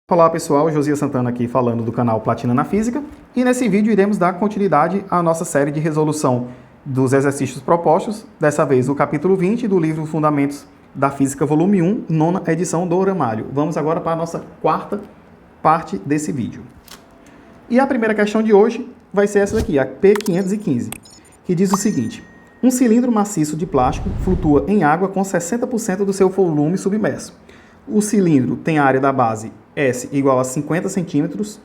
Olá pessoal, Josias Santana aqui falando do canal Platina na Física, e nesse vídeo iremos dar continuidade à nossa série de resolução dos exercícios propostos, dessa vez o capítulo 20 do livro Fundamentos da Física volume 1, nona edição do Ramalho. Vamos agora para a nossa quarta parte desse vídeo. E a primeira questão de hoje vai ser essa daqui, a P515, que diz o seguinte: um cilindro maciço de plástico flutua em água com 60% do seu volume submerso. O cilindro tem a área da base S igual a 50 centímetros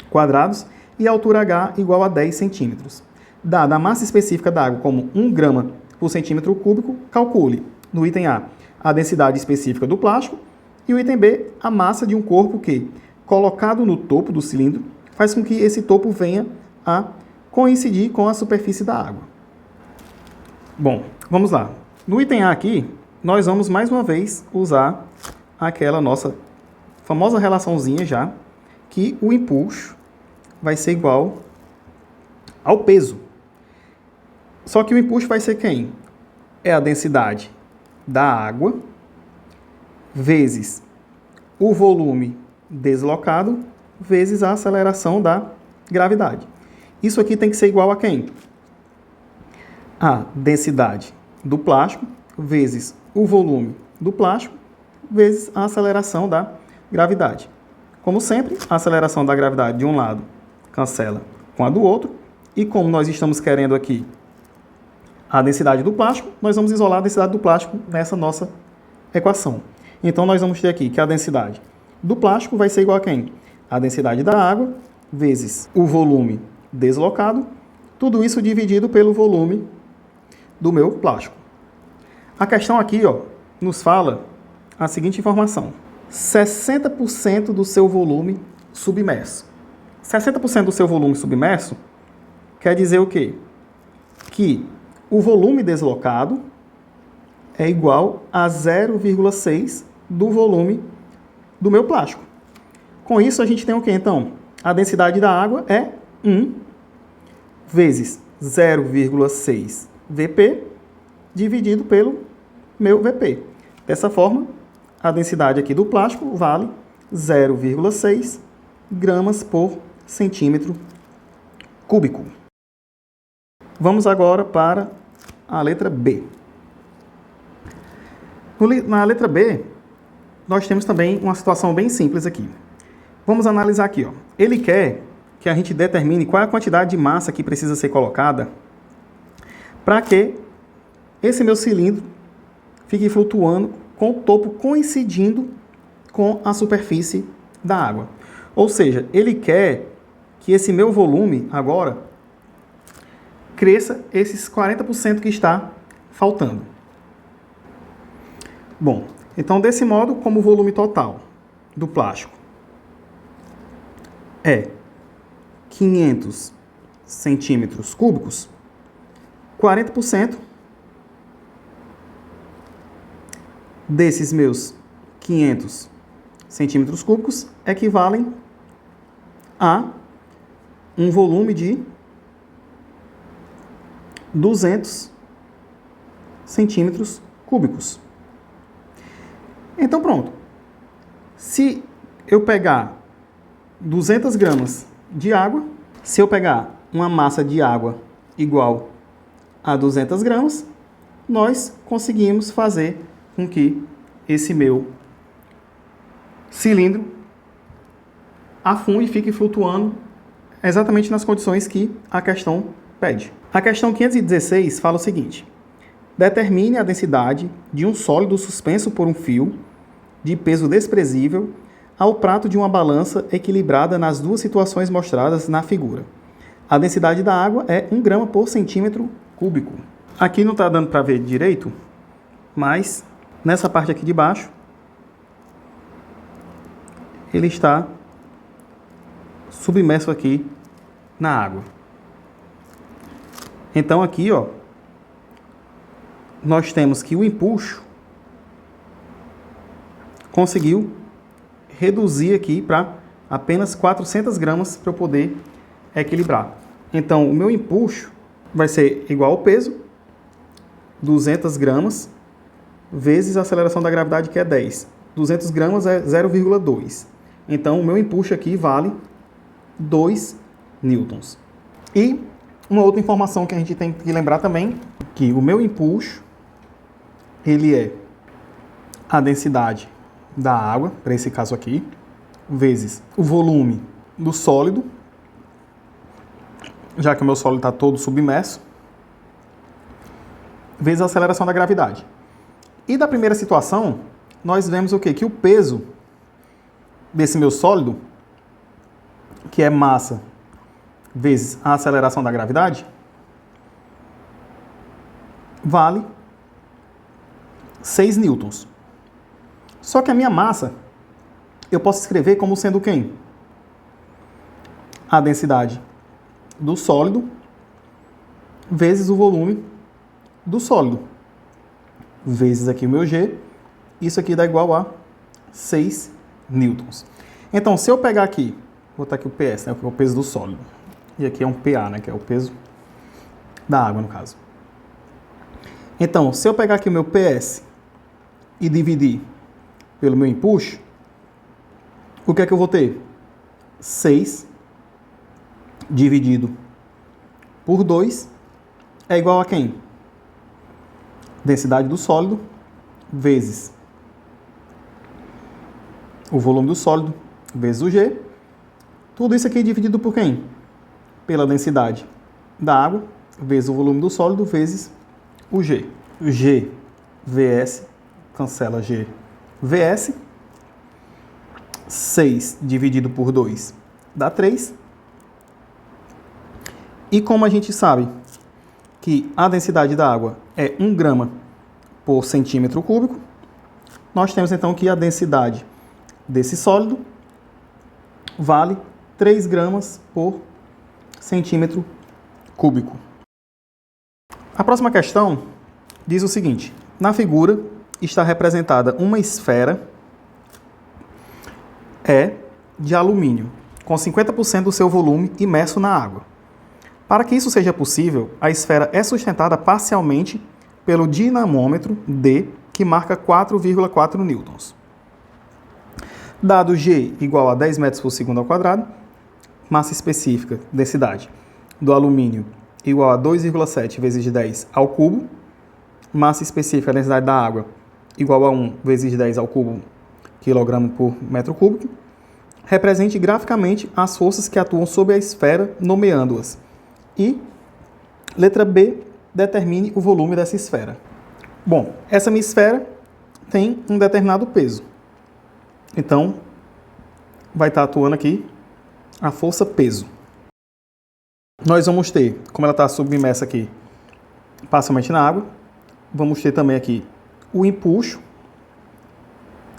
quadrados e a altura H igual a 10 centímetros. Dada a massa específica da água como 1 grama por centímetro cúbico, calcule, no item A, a densidade específica do plástico e o item B, a massa de um corpo que, colocado no topo do cilindro, faz com que esse topo venha a coincidir com a superfície da água. Bom, vamos lá. No item A aqui, nós vamos mais uma vez usar aquela nossa famosa relaçãozinha já, que o empuxo vai ser igual ao peso. Só que o empuxo vai ser quem? É a densidade da água vezes o volume deslocado vezes a aceleração da gravidade. Isso aqui tem que ser igual a quem? A densidade do plástico vezes o volume do plástico vezes a aceleração da gravidade. Como sempre, a aceleração da gravidade de um lado cancela com a do outro, e como nós estamos querendo aqui a densidade do plástico, nós vamos isolar a densidade do plástico nessa nossa equação. Então, nós vamos ter aqui que a densidade do plástico vai ser igual a quem? A densidade da água vezes o volume deslocado, tudo isso dividido pelo volume do meu plástico. A questão aqui, nos fala a seguinte informação: 60% do seu volume submerso. 60% do seu volume submerso quer dizer o quê? Que o volume deslocado é igual a 0,6 do volume do meu plástico. Com isso, a gente tem o quê, então? A densidade da água é 1 vezes 0,6 Vp dividido pelo meu Vp. Dessa forma, a densidade aqui do plástico vale 0,6 gramas por centímetro cúbico. Vamos agora para a letra B. Na letra B, nós temos também uma situação bem simples aqui. Vamos analisar aqui. Ele quer que a gente determine qual é a quantidade de massa que precisa ser colocada para que esse meu cilindro fique flutuando com o topo coincidindo com a superfície da água. Ou seja, ele quer que esse meu volume agora cresça esses 40% que está faltando. Bom, então desse modo, como o volume total do plástico é 500 centímetros cúbicos, 40% desses meus 500 centímetros cúbicos equivalem a um volume de 200 centímetros cúbicos. Então, pronto. Se eu pegar 200 gramas de água, se eu pegar uma massa de água igual a 200 gramas, nós conseguimos fazer com que esse meu cilindro afunde e fique flutuando exatamente nas condições que a questão pede. A questão 516 fala o seguinte: determine a densidade de um sólido suspenso por um fio de peso desprezível ao prato de uma balança equilibrada nas duas situações mostradas na figura. A densidade da água é 1 grama por centímetro cúbico. Aqui não está dando para ver direito, mas nessa parte aqui de baixo, ele está submerso aqui na água. Então aqui, nós temos que o empuxo conseguiu reduzir aqui para apenas 400 gramas para eu poder equilibrar. Então o meu empuxo vai ser igual ao peso, 200 gramas, vezes a aceleração da gravidade, que é 10. 200 gramas é 0,2. Então, o meu empuxo aqui vale 2 newtons. E uma outra informação que a gente tem que lembrar também, que o meu empuxo, ele é a densidade da água, para esse caso aqui, vezes o volume do sólido, já que o meu sólido está todo submerso, vezes a aceleração da gravidade. E da primeira situação, nós vemos o quê? Que o peso desse meu sólido, que é massa vezes a aceleração da gravidade, vale 6 newtons. Só que a minha massa, eu posso escrever como sendo quem? A densidade do sólido vezes o volume do sólido, vezes aqui o meu G, isso aqui dá igual a 6 newtons. Então, se eu pegar aqui, vou botar aqui o PS, né, que é o peso do sólido, e aqui é um PA, né, que é o peso da água, no caso. Então, se eu pegar aqui o meu PS e dividir pelo meu empuxo, o que é que eu vou ter? 6 dividido por 2 é igual a quem? Densidade do sólido vezes o volume do sólido vezes o G. Tudo isso aqui dividido por quem? Pela densidade da água vezes o volume do sólido vezes o G. O G VS, cancela G VS. 6 dividido por 2 dá 3. E como a gente sabe que a densidade da água é 1 grama por centímetro cúbico, nós temos então que a densidade desse sólido vale 3 gramas por centímetro cúbico. A próxima questão diz o seguinte: na figura está representada uma esfera de alumínio, com 50% do seu volume imerso na água. Para que isso seja possível, a esfera é sustentada parcialmente pelo dinamômetro D, que marca 4,4 newtons. Dado G igual a 10 metros por segundo ao quadrado, massa específica, densidade do alumínio igual a 2,7 vezes 10 ao cubo, massa específica, densidade da água igual a 1 vezes 10 ao cubo quilograma por metro cúbico, represente graficamente as forças que atuam sobre a esfera, nomeando-as. E, letra B, determine o volume dessa esfera. Bom, essa minha esfera tem um determinado peso. Então, vai estar atuando aqui a força peso. Nós vamos ter, como ela está submersa aqui, parcialmente na água, vamos ter também aqui o empuxo,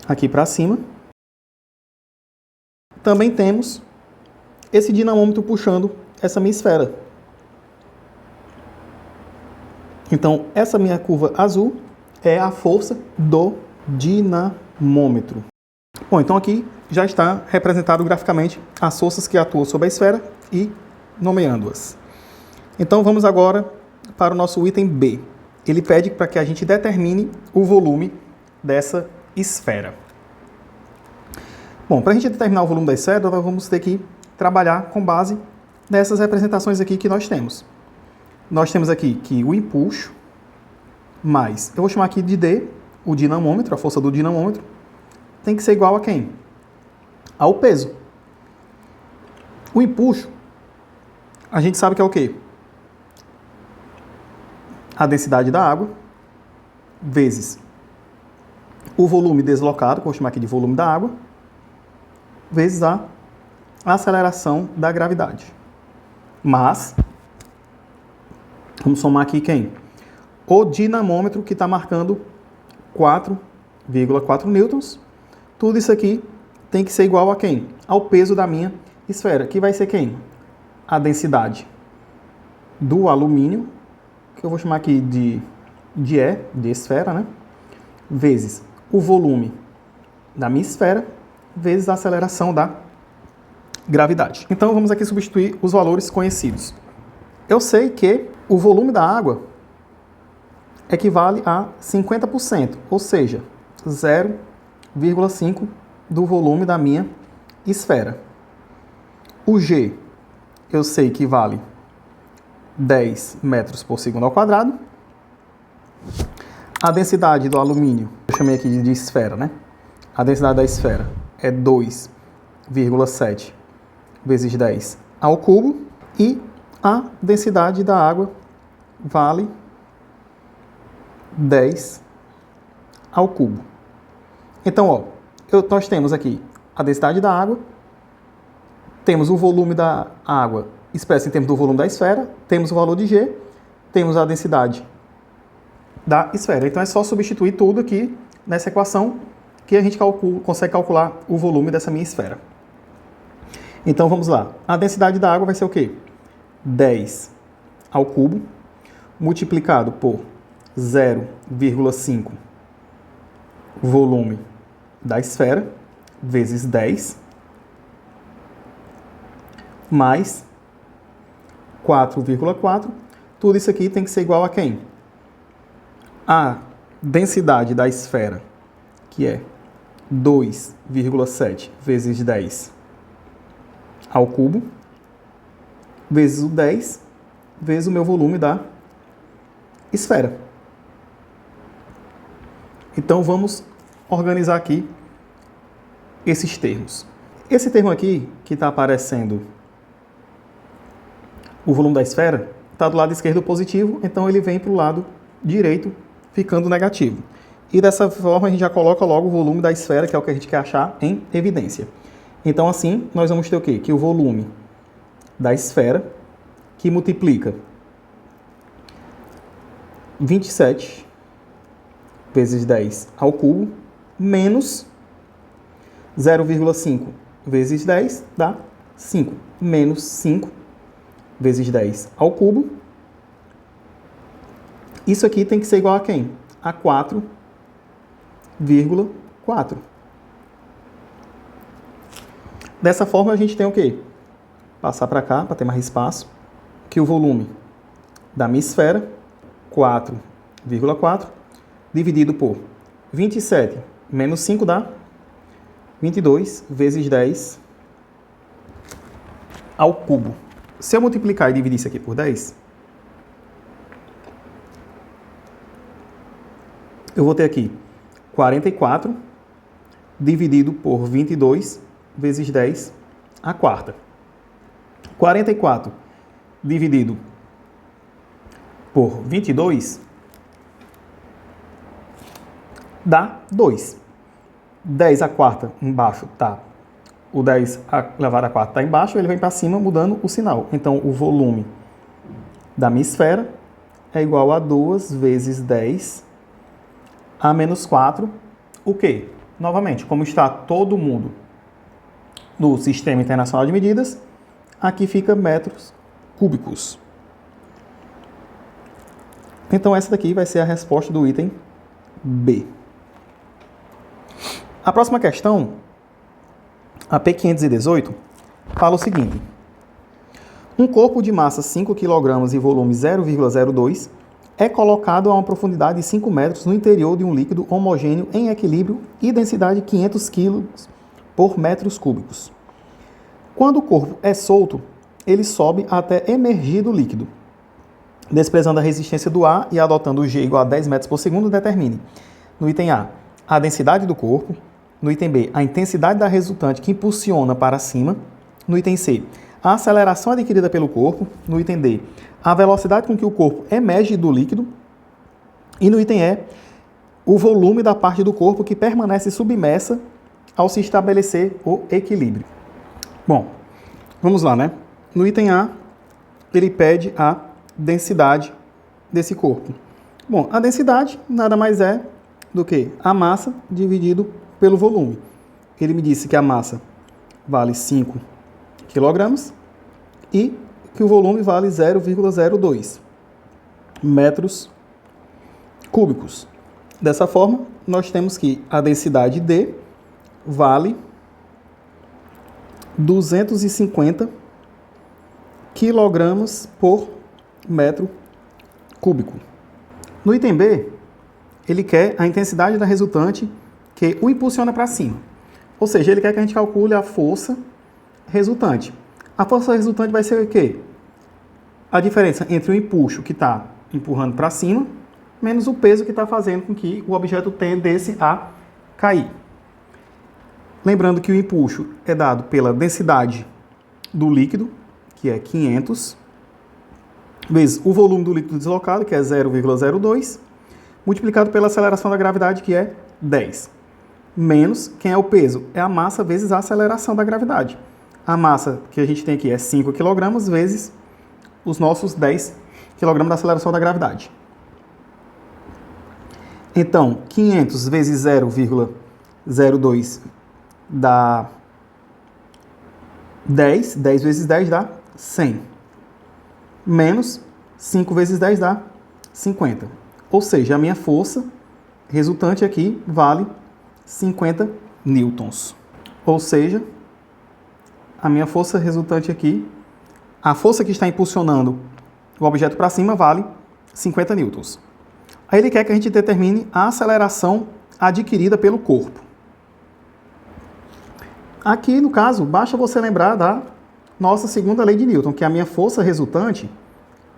aqui para cima. Também temos esse dinamômetro puxando essa minha esfera. Então, essa minha curva azul é a força do dinamômetro. Bom, então aqui já está representado graficamente as forças que atuam sobre a esfera e nomeando-as. Então, vamos agora para o nosso item B. Ele pede para que a gente determine o volume dessa esfera. Bom, para a gente determinar o volume da esfera, nós vamos ter que trabalhar com base nessas representações aqui que nós temos. Nós temos aqui que o empuxo mais, eu vou chamar aqui de D, o dinamômetro, a força do dinamômetro, tem que ser igual a quem? Ao peso. O empuxo, a gente sabe que é o quê? A densidade da água vezes o volume deslocado, que eu vou chamar aqui de volume da água, vezes a aceleração da gravidade. Mas, vamos somar aqui quem? O dinamômetro, que está marcando 4,4 newtons. Tudo isso aqui tem que ser igual a quem? Ao peso da minha esfera, que vai ser quem? A densidade do alumínio, que eu vou chamar aqui de E, de esfera, né? Vezes o volume da minha esfera, vezes a aceleração da gravidade. Então, vamos aqui substituir os valores conhecidos. Eu sei que o volume da água equivale a 50%, ou seja, 0,5 do volume da minha esfera. O G, eu sei que vale 10 metros por segundo ao quadrado. A densidade do alumínio, eu chamei aqui de esfera, né? A densidade da esfera é 2,7 vezes 10 ao cubo. E a densidade da água vale 10 ao cubo. Então, ó, nós temos aqui a densidade da água, temos o volume da água expresso em termos do volume da esfera, temos o valor de G, temos a densidade da esfera. Então é só substituir tudo aqui nessa equação que a gente consegue calcular o volume dessa minha esfera. Então vamos lá. A densidade da água vai ser o quê? 10 ao cubo multiplicado por 0,5 volume da esfera vezes 10 mais 4,4. Tudo isso aqui tem que ser igual a quem? A densidade da esfera, que é 2,7 vezes 10 ao cubo, vezes o 10, vezes o meu volume da esfera. Então vamos organizar aqui esses termos. Esse termo aqui, que está aparecendo o volume da esfera, está do lado esquerdo positivo, então ele vem para o lado direito, ficando negativo. E dessa forma a gente já coloca logo o volume da esfera, que é o que a gente quer achar, em evidência. Então assim, nós vamos ter o quê? Que o volume da esfera, que multiplica 27 vezes 10 ao cubo, menos 0,5 vezes 10 dá 5. Menos 5 vezes 10 ao cubo. Isso aqui tem que ser igual a quem? A 4,4. Dessa forma a gente tem o quê? Passar para cá, para ter mais espaço, que o volume da minha esfera, 4,4, dividido por 27 menos 5 dá 22 vezes 10 ao cubo. Se eu multiplicar e dividir isso aqui por 10, eu vou ter aqui 44 dividido por 22 vezes 10 à quarta. 44 dividido por 22 dá 2. 10 à quarta embaixo está. O 10 elevado à quarta está embaixo, ele vem para cima mudando o sinal. Então, o volume da minha esfera é igual a 2 vezes 10 a menos 4. O quê? Novamente, como está todo mundo no Sistema Internacional de Medidas, aqui fica metros cúbicos. Então, essa daqui vai ser a resposta do item B. A próxima questão, a P518, fala o seguinte. Um corpo de massa 5 kg e volume 0,02 é colocado a uma profundidade de 5 metros no interior de um líquido homogêneo em equilíbrio e densidade 500 kg por metros cúbicos. Quando o corpo é solto, ele sobe até emergir do líquido. Desprezando a resistência do ar e adotando o G igual a 10 metros por segundo, determine. No item A densidade do corpo. No item B, a intensidade da resultante que impulsiona para cima. No item C, a aceleração adquirida pelo corpo. No item D, a velocidade com que o corpo emerge do líquido. E no item E, o volume da parte do corpo que permanece submersa ao se estabelecer o equilíbrio. Bom, vamos lá, né? No item A, ele pede a densidade desse corpo. Bom, a densidade nada mais é do que a massa dividido pelo volume. Ele me disse que a massa vale 5 kg e que o volume vale 0,02 metros cúbicos. Dessa forma, nós temos que a densidade D vale 250 kg por metro cúbico. No item B, ele quer a intensidade da resultante que o impulsiona para cima. Ou seja, ele quer que a gente calcule a força resultante. A força resultante vai ser o quê? A diferença entre o empuxo que está empurrando para cima, menos o peso que está fazendo com que o objeto tendesse a cair. Lembrando que o empuxo é dado pela densidade do líquido, que é 500, vezes o volume do líquido deslocado, que é 0,02, multiplicado pela aceleração da gravidade, que é 10. Menos, quem é o peso? É a massa vezes a aceleração da gravidade. A massa que a gente tem aqui é 5 kg vezes os nossos 10 kg da aceleração da gravidade. Então, 500 vezes 0,02 dá 10. 10 vezes 10 dá 100. Menos 5 vezes 10 dá 50. Ou seja, a minha força resultante aqui vale 50 newtons. Ou seja, a minha força resultante aqui, a força que está impulsionando o objeto para cima vale 50 newtons. Aí ele quer que a gente determine a aceleração adquirida pelo corpo. Aqui, no caso, basta você lembrar da nossa segunda lei de Newton, que a minha força resultante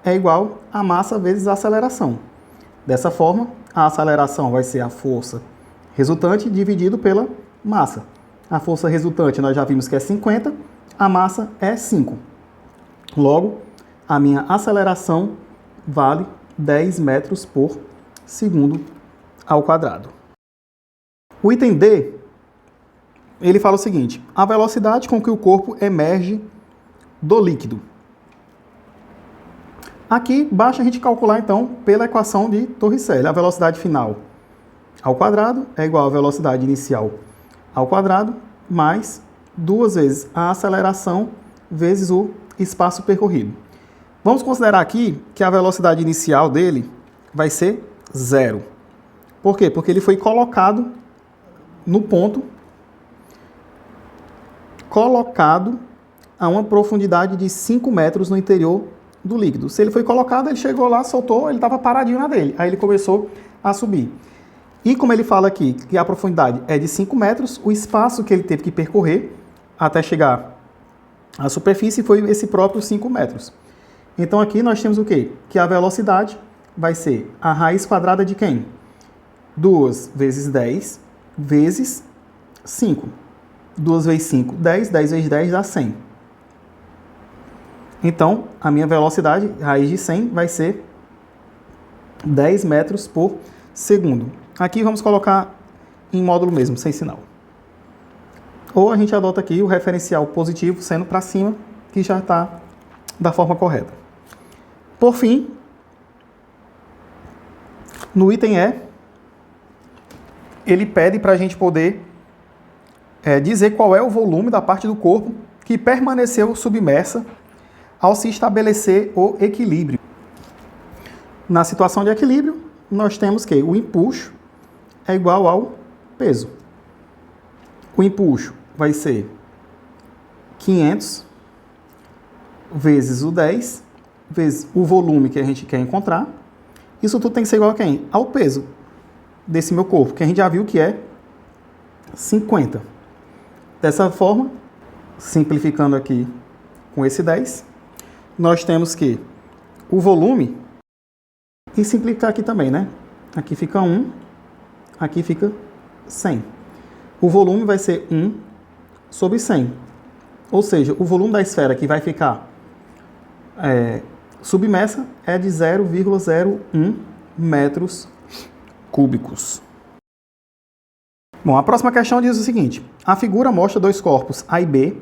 é igual a massa vezes a aceleração. Dessa forma, a aceleração vai ser a força resultante dividido pela massa. A força resultante nós já vimos que é 50, a massa é 5. Logo, a minha aceleração vale 10 metros por segundo ao quadrado. O item D, ele fala o seguinte: a velocidade com que o corpo emerge do líquido. Aqui, basta a gente calcular, então, pela equação de Torricelli. A velocidade final ao quadrado é igual à velocidade inicial ao quadrado, mais 2 vezes a aceleração vezes o espaço percorrido. Vamos considerar aqui que a velocidade inicial dele vai ser 0. Por quê? Porque ele foi colocado no ponto, colocado a uma profundidade de 5 metros no interior do líquido. Se ele foi colocado, ele chegou lá, soltou, ele estava paradinho na dele. Aí ele começou a subir. E como ele fala aqui que a profundidade é de 5 metros, o espaço que ele teve que percorrer até chegar à superfície foi esse próprio 5 metros. Então aqui nós temos o quê? Que a velocidade vai ser a raiz quadrada de quem? 2 vezes 10 vezes 5. 2 vezes 5, 10. 10 vezes 10 dá 100. Então, a minha velocidade, raiz de 100, vai ser 10 metros por segundo. Aqui vamos colocar em módulo mesmo, sem sinal. Ou a gente adota aqui o referencial positivo sendo para cima, que já está da forma correta. Por fim, no item E, ele pede para a gente poder dizer qual é o volume da parte do corpo que permaneceu submersa ao se estabelecer o equilíbrio. Na situação de equilíbrio, nós temos que o empuxo é igual ao peso. O empuxo vai ser 500 vezes o 10 vezes o volume que a gente quer encontrar. Isso tudo tem que ser igual a quem? Ao peso desse meu corpo, que a gente já viu que é 50. Dessa forma, simplificando aqui com esse 10, nós temos que o volume, e simplificar aqui também, né? Aqui fica 1, aqui fica 100. O volume vai ser 1 sobre 100. Ou seja, o volume da esfera que vai ficar submersa é de 0,01 metros cúbicos. Bom, a próxima questão diz o seguinte: a figura mostra dois corpos A e B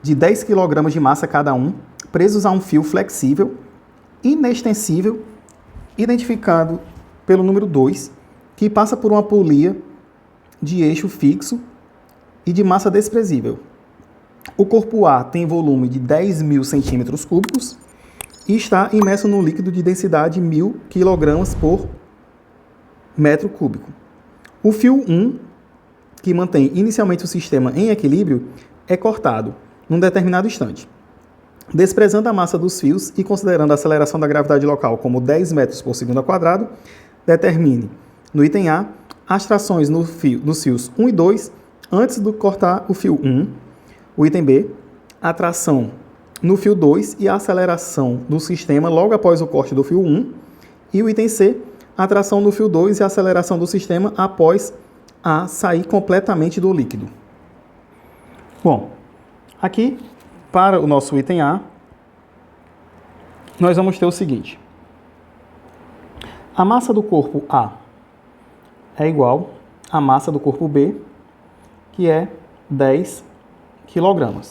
de 10 kg de massa cada um, presos a um fio flexível, inextensível, identificado pelo número 2, que passa por uma polia de eixo fixo e de massa desprezível. O corpo A tem volume de 10.000 centímetros cúbicos e está imerso num líquido de densidade 1.000 kg por metro cúbico. O fio 1, que mantém inicialmente o sistema em equilíbrio, é cortado num determinado instante. Desprezando a massa dos fios e considerando a aceleração da gravidade local como 10 metros por segundo ao quadrado, determine, no item A, as trações nos fios 1 e 2 antes de cortar o fio 1. O item B, a tração no fio 2 e a aceleração do sistema logo após o corte do fio 1. E o item C, a tração no fio 2 e a aceleração do sistema após a sair completamente do líquido. Bom, aqui, para o nosso item A, nós vamos ter o seguinte. A massa do corpo A é igual à massa do corpo B, que é 10 kg.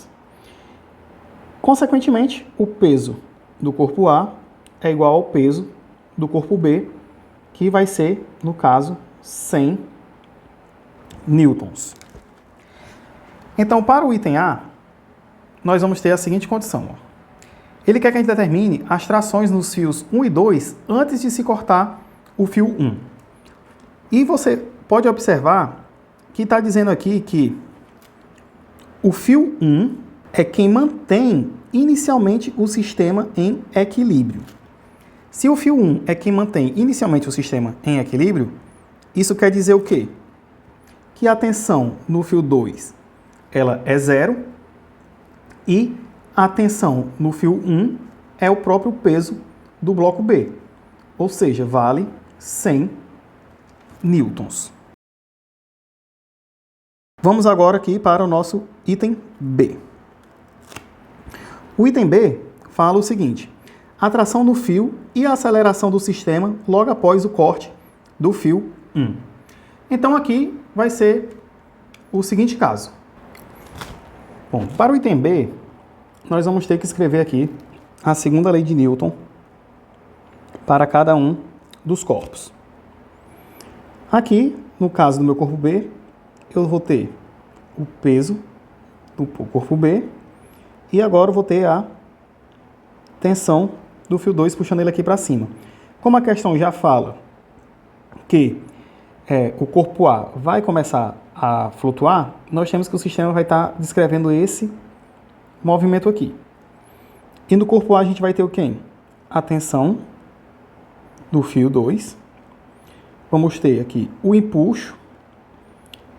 Consequentemente, o peso do corpo A é igual ao peso do corpo B, que vai ser, no caso, 100 newtons. Então, para o item A, nós vamos ter a seguinte condição. Ele quer que a gente determine as trações nos fios 1 e 2 antes de se cortar o fio 1. E você pode observar que está dizendo aqui que o fio 1 é quem mantém inicialmente o sistema em equilíbrio. Se o fio 1 é quem mantém inicialmente o sistema em equilíbrio, isso quer dizer o quê? Que a tensão no fio 2 ela é 0 e a tensão no fio 1 é o próprio peso do bloco B, ou seja, vale 100 newtons. Vamos agora aqui para o nosso item B. O item B fala o seguinte: a tração no fio e a aceleração do sistema logo após o corte do fio 1. Então aqui vai ser o seguinte caso. Bom, para o item B, nós vamos ter que escrever aqui a segunda lei de Newton para cada um dos corpos. Aqui, no caso do meu corpo B, eu vou ter o peso do corpo B e agora eu vou ter a tensão do fio 2 puxando ele aqui para cima. Como a questão já fala que o corpo A vai começar a flutuar, nós temos que o sistema vai estar descrevendo esse movimento aqui. E no corpo A a gente vai ter o quê? A tensão do fio 2. Vamos ter aqui o empuxo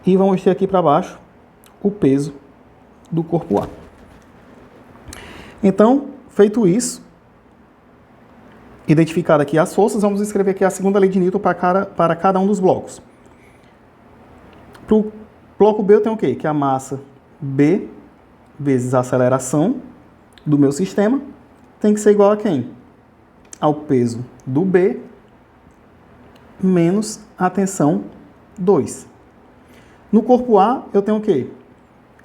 e vamos ter aqui para baixo o peso do corpo A. Então, feito isso, identificado aqui as forças, vamos escrever aqui a segunda lei de Newton para cada um dos blocos. Para o bloco B eu tenho o quê? Que é a massa B vezes a aceleração do meu sistema tem que ser igual a quem? Ao peso do B menos a tensão 2. No corpo A eu tenho o quê?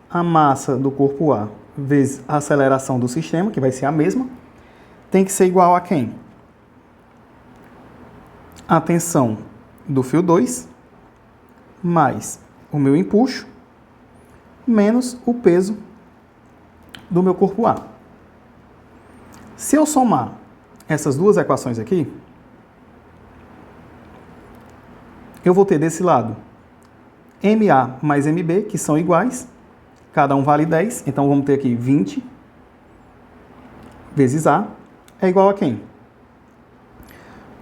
A massa do corpo A vezes a aceleração do sistema, que vai ser a mesma, tem que ser igual a quem? A tensão do fio 2 mais o meu empuxo menos o peso do meu corpo A. Se eu somar essas duas equações aqui, eu vou ter desse lado MA mais MB, que são iguais, cada um vale 10, então vamos ter aqui 20 vezes A é igual a quem?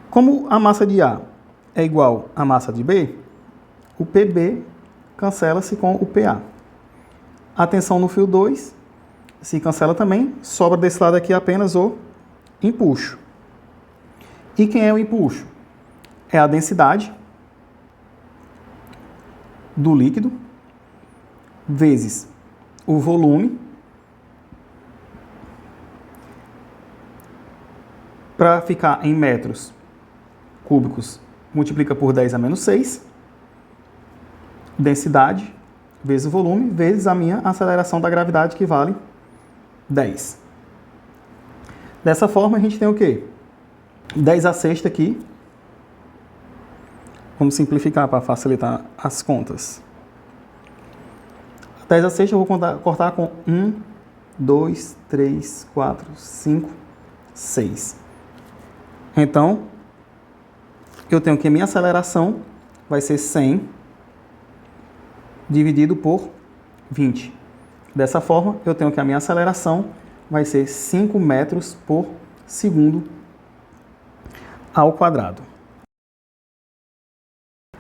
Como a massa de A é igual à massa de B, o PB cancela-se com o PA. A tensão no fio 2 se cancela também, sobra desse lado aqui apenas o empuxo. E quem é o empuxo? É a densidade do líquido vezes o volume para ficar em metros cúbicos, multiplica por 10 a menos 6, densidade vezes o volume, vezes a minha aceleração da gravidade, que vale 10. Dessa forma, a gente tem o quê? 10 a sexta aqui. Vamos simplificar para facilitar as contas. 10 a sexta eu vou cortar com 1, 2, 3, 4, 5, 6. Então, eu tenho que a minha aceleração vai ser 100 dividido por 20. Dessa forma, eu tenho que a minha aceleração vai ser 5 metros por segundo ao quadrado.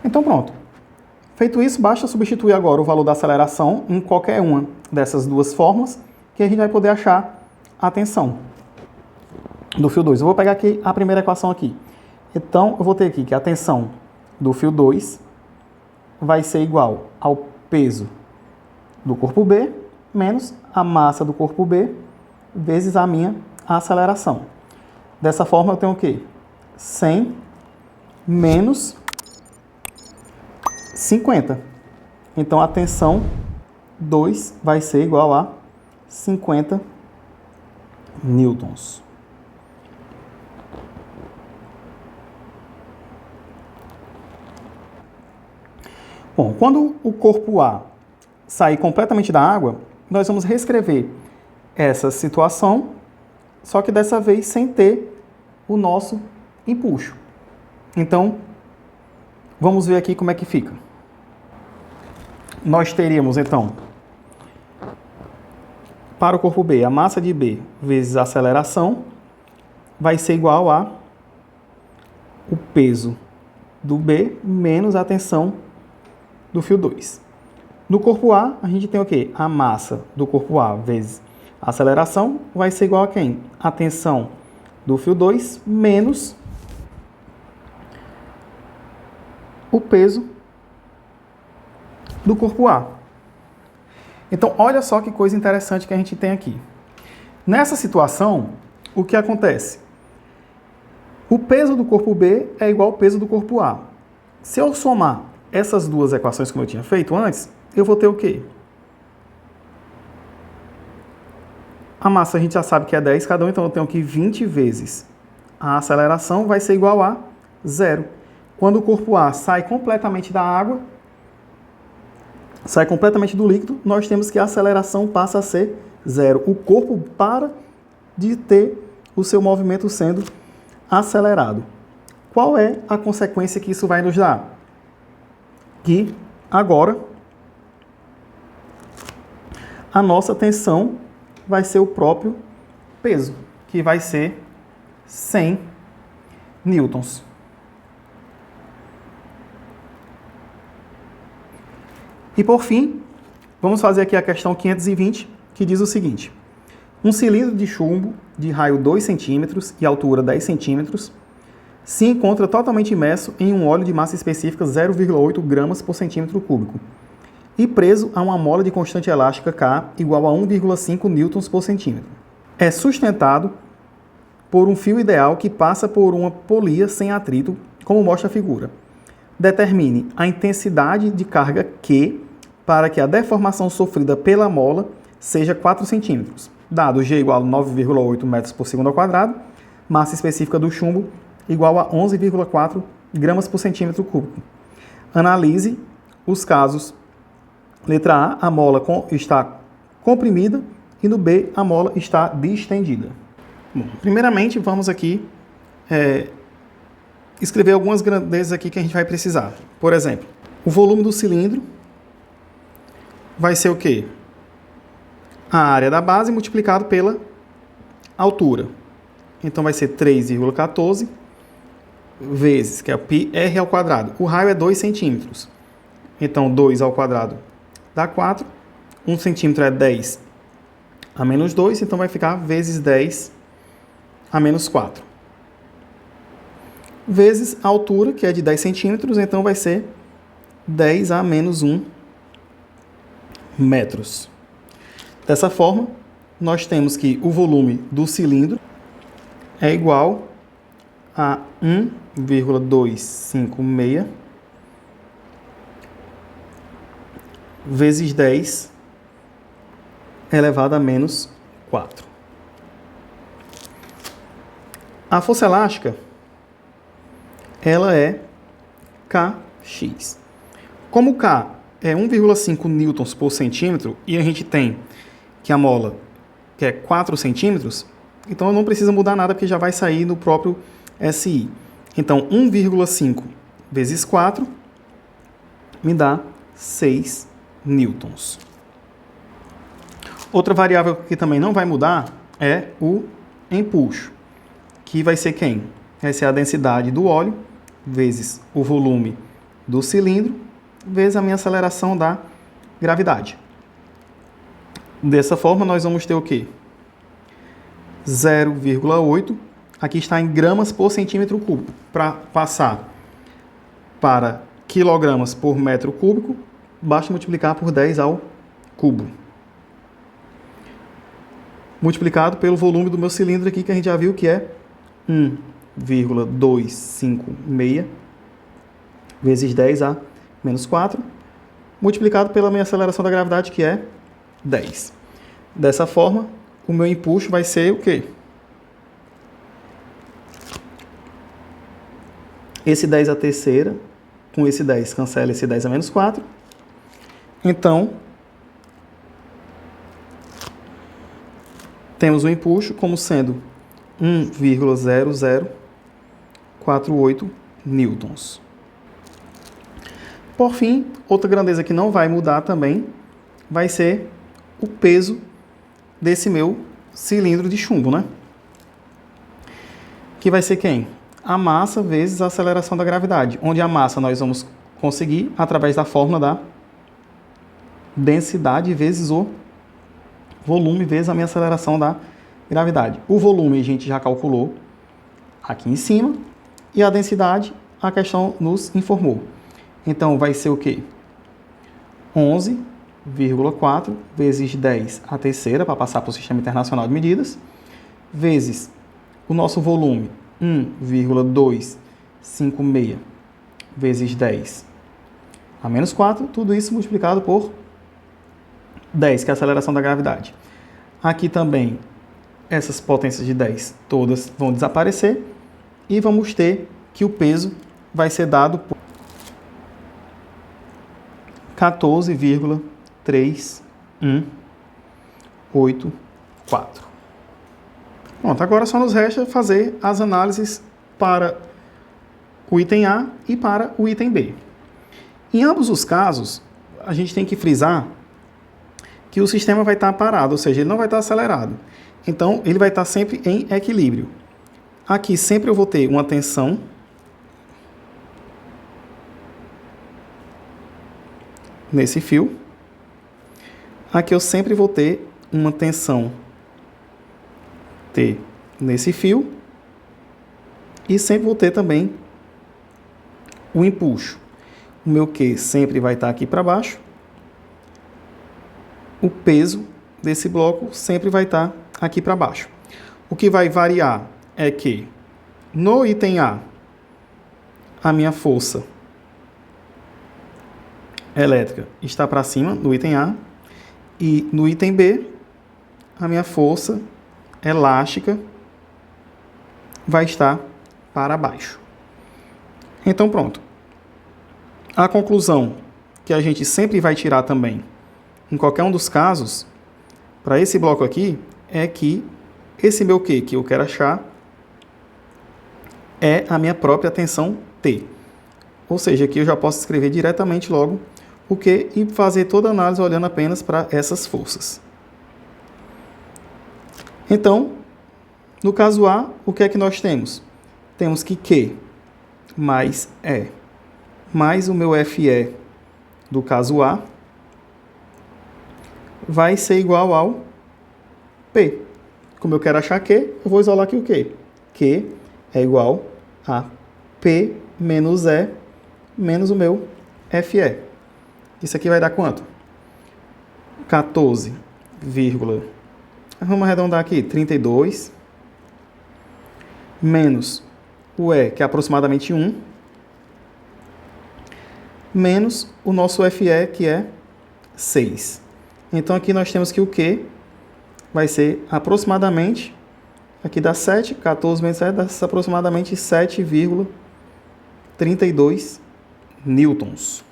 Então pronto. Feito isso, basta substituir agora o valor da aceleração em qualquer uma dessas duas formas, que a gente vai poder achar a tensão do fio 2. Eu vou pegar aqui a primeira equação aqui. Então, eu vou ter aqui que a tensão do fio 2 vai ser igual ao peso do corpo B menos a massa do corpo B vezes a minha aceleração. Dessa forma, eu tenho o quê? 100 menos 50. Então, a tensão 2 vai ser igual a 50 newtons. Bom, quando o corpo A sair completamente da água, nós vamos reescrever essa situação, só que dessa vez sem ter o nosso empuxo. Então, vamos ver aqui como é que fica. Nós teríamos, então, para o corpo B, a massa de B vezes a aceleração vai ser igual a o peso do B menos a tensão do fio 2. No corpo A, a gente tem o quê? A massa do corpo A vezes a aceleração vai ser igual a quem? A tensão do fio 2 menos o peso do corpo A. Então, olha só que coisa interessante que a gente tem aqui. Nessa situação, o que acontece? O peso do corpo B é igual ao peso do corpo A. Se eu somar essas duas equações como eu tinha feito antes, eu vou ter o quê? A massa a gente já sabe que é 10 cada um, então eu tenho aqui 20 vezes. A aceleração vai ser igual a 0. Quando o corpo A sai completamente da água, sai completamente do líquido, nós temos que a aceleração passa a ser 0. O corpo para de ter o seu movimento sendo acelerado. Qual é a consequência que isso vai nos dar? Que agora a nossa tensão vai ser o próprio peso, que vai ser 100 newtons. E por fim, vamos fazer aqui a questão 520, que diz o seguinte: um cilindro de chumbo de raio 2 cm e altura 10 cm se encontra totalmente imerso em um óleo de massa específica 0,8 gramas por centímetro cúbico e preso a uma mola de constante elástica K igual a 1,5 newtons por centímetro. É sustentado por um fio ideal que passa por uma polia sem atrito, como mostra a figura. Determine a intensidade de carga Q para que a deformação sofrida pela mola seja 4 centímetros, dado G igual a 9,8 metros por segundo ao quadrado, massa específica do chumbo igual a 11,4 gramas por centímetro cúbico. Analise os casos. Letra A mola está comprimida e no B, a mola está distendida. Bom, primeiramente, vamos aqui escrever algumas grandezas aqui que a gente vai precisar. Por exemplo, o volume do cilindro vai ser o quê? A área da base multiplicado pela altura. Então, vai ser 3,14 vezes, que é πr ao quadrado. O raio é 2 centímetros. Então, 2 ao quadrado dá 4. 1 centímetro é 10 a menos 2, então vai ficar vezes 10 a menos 4. Vezes a altura, que é de 10 centímetros, então vai ser 10 a menos 1 metros. Dessa forma, nós temos que o volume do cilindro é igual a 1,256 vezes 10 elevado a menos 4. A força elástica, ela é Kx. Como K é 1,5 newtons por centímetro e a gente tem que a mola que é 4 centímetros, então não precisa mudar nada porque já vai sair no próprio SI. Então, 1,5 vezes 4 me dá 6 newtons. Outra variável que também não vai mudar é o empuxo, que vai ser quem? Vai ser a densidade do óleo vezes o volume do cilindro vezes a minha aceleração da gravidade. Dessa forma, nós vamos ter o quê? 0,8, aqui está em gramas por centímetro cúbico. Para passar para quilogramas por metro cúbico, basta multiplicar por 10 ao cubo. Multiplicado pelo volume do meu cilindro aqui, que a gente já viu que é 1,256 vezes 10 a menos 4, multiplicado pela minha aceleração da gravidade, que é 10. Dessa forma, o meu empuxo vai ser o quê? Esse 10 a terceira, com esse 10, cancela esse 10 a menos 4. Então, temos o empuxo como sendo 1,0048 newtons. Por fim, outra grandeza que não vai mudar também vai ser o peso desse meu cilindro de chumbo, né? Que vai ser quem? A massa vezes a aceleração da gravidade, onde a massa nós vamos conseguir através da fórmula da densidade vezes o volume vezes a minha aceleração da gravidade. O volume a gente já calculou aqui em cima e a densidade a questão nos informou. Então vai ser o quê? 11,4 vezes 10 a terceira, para passar para o Sistema Internacional de Medidas, vezes o nosso volume, 1,256 vezes 10 a menos 4, tudo isso multiplicado por 10, que é a aceleração da gravidade. Aqui também, essas potências de 10 todas vão desaparecer e vamos ter que o peso vai ser dado por 14,3184. Pronto, agora só nos resta fazer as análises para o item A e para o item B. Em ambos os casos, a gente tem que frisar que o sistema vai estar parado, ou seja, ele não vai estar acelerado. Então, ele vai estar sempre em equilíbrio. Aqui sempre eu vou ter uma tensão nesse fio. Aqui eu sempre vou ter uma tensão T nesse fio. E sempre vou ter também o empuxo. O meu Q sempre vai estar aqui para baixo. O peso desse bloco sempre vai estar aqui para baixo. O que vai variar é que no item A, a minha força elétrica está para cima, no item A, e no item B, a minha força elástica vai estar para baixo. Então, pronto. A conclusão que a gente sempre vai tirar também, em qualquer um dos casos, para esse bloco aqui, é que esse meu Q que eu quero achar é a minha própria tensão T. Ou seja, aqui eu já posso escrever diretamente logo o Q e fazer toda a análise olhando apenas para essas forças. Então, no caso A, o que é que nós temos? Temos que Q mais E mais o meu FE do caso A vai ser igual ao P. Como eu quero achar Q, eu vou isolar aqui o Q. Q é igual a P menos E menos o meu FE. Isso aqui vai dar quanto? 14, vamos arredondar aqui, 32, menos o E, que é aproximadamente 1, menos o nosso FE, que é 6. Então, aqui nós temos que o Q vai ser aproximadamente, aqui dá 7, 14 menos 7, dá aproximadamente 7,32 newtons.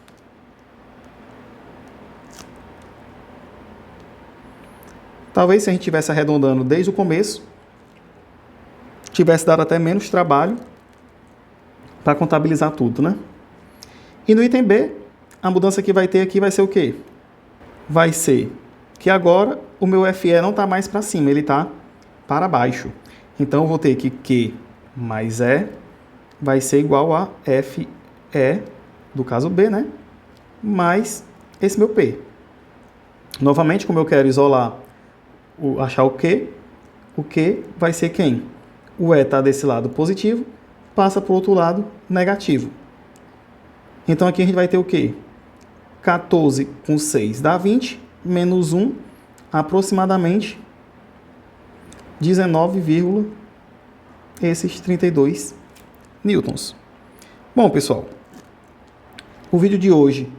Talvez se a gente estivesse arredondando desde o começo, tivesse dado até menos trabalho para contabilizar tudo, né? E no item B, a mudança que vai ter aqui vai ser o quê? Vai ser que agora o meu FE não está mais para cima, ele está para baixo. Então, eu vou ter que Q mais E vai ser igual a FE, do caso B, né? mais esse meu P. Novamente, como eu quero isolar, achar o Q vai ser quem? O E está desse lado positivo, passa para o outro lado negativo. Então aqui a gente vai ter o quê? 14 com 6 dá 20, menos 1, aproximadamente 19, esses 32 newtons. Bom, pessoal, o vídeo de hoje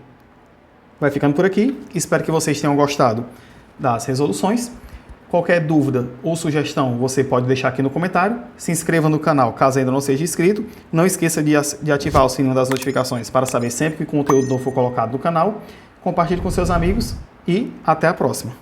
vai ficando por aqui. Espero que vocês tenham gostado das resoluções. Qualquer dúvida ou sugestão você pode deixar aqui no comentário. Se inscreva no canal caso ainda não seja inscrito. Não esqueça de ativar o sininho das notificações para saber sempre que conteúdo novo for colocado no canal. Compartilhe com seus amigos e até a próxima.